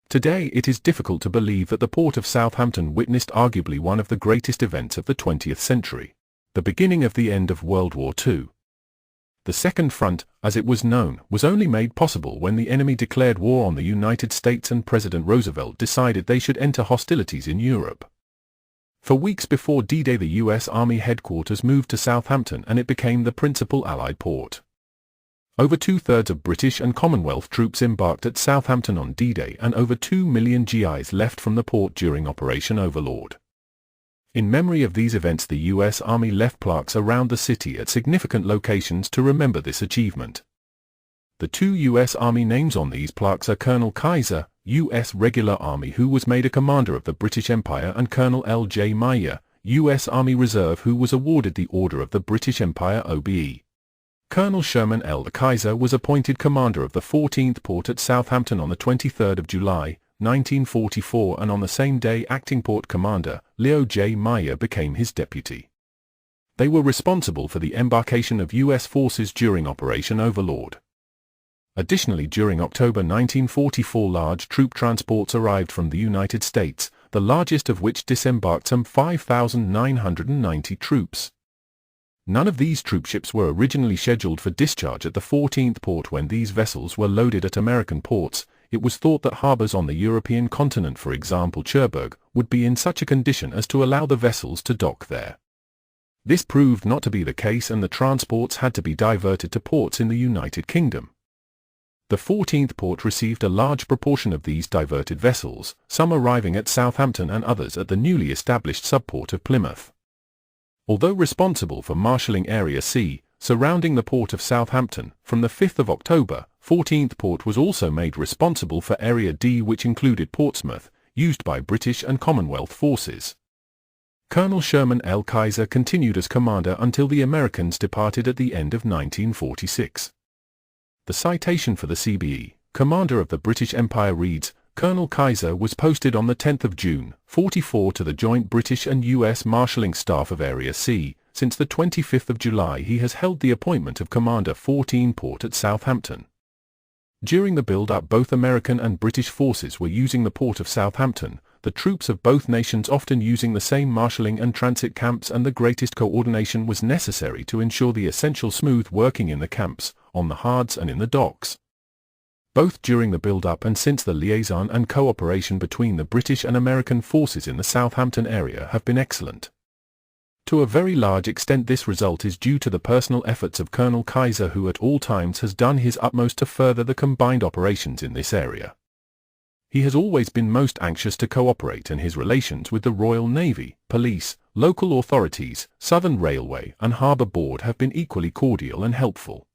Today it is difficult to believe that the Port of Southampton witnessed arguably one of the greatest events of the 20th century, the beginning of the end of World War II. The Second Front, as it was known, was only made possible when the enemy declared war on the United States and President Roosevelt decided they should enter hostilities in Europe. For weeks before D-Day, the U.S. Army headquarters moved to Southampton and it became the principal Allied port. Over two-thirds of British and Commonwealth troops embarked at Southampton on D-Day and over 2 million GIs left from the port during Operation Overlord. In memory of these events, the U.S. Army left plaques around the city at significant locations to remember this achievement. The two U.S. Army names on these plaques are Colonel KISER, U.S. Regular Army, who was made a commander of the British Empire, and Colonel L.J. Meyer, U.S. Army Reserve, who was awarded the Order of the British Empire OBE. Colonel Sherman L. KISER was appointed commander of the 14th Port at Southampton on the 23rd of July, 1944, and on the same day acting port commander, Leo J. Meyer, became his deputy. They were responsible for the embarkation of U.S. forces during Operation Overlord. Additionally, during October 1944, large troop transports arrived from the United States, the largest of which disembarked some 5,990 troops. None of these troopships were originally scheduled for discharge at the 14th Port. When these vessels were loaded at American ports, it was thought that harbors on the European continent, for example Cherbourg, would be in such a condition as to allow the vessels to dock there. This proved not to be the case, and the transports had to be diverted to ports in the United Kingdom. The 14th Port received a large proportion of these diverted vessels, some arriving at Southampton and others at the newly established subport of Plymouth. Although responsible for marshalling Area C, surrounding the Port of Southampton, from the 5th of October, 14th Port was also made responsible for Area D, which included Portsmouth, used by British and Commonwealth forces. Colonel Sherman L. KISER continued as commander until the Americans departed at the end of 1946. The citation for the CBE, commander of the British Empire, reads, Colonel KISER was posted on the 10th of June, 44 to the Joint British and U.S. Marshalling Staff of Area C. Since the 25th of July he has held the appointment of Commander 14 Port at Southampton. During the build-up, both American and British forces were using the Port of Southampton, the troops of both nations often using the same marshalling and transit camps, and the greatest coordination was necessary to ensure the essential smooth working in the camps, on the hards and in the docks. Both during the build-up and since, the liaison and cooperation between the British and American forces in the Southampton area have been excellent. To a very large extent this result is due to the personal efforts of Colonel KISER, who at all times has done his utmost to further the combined operations in this area. He has always been most anxious to cooperate, and his relations with the Royal Navy, police, local authorities, Southern Railway and Harbour Board have been equally cordial and helpful.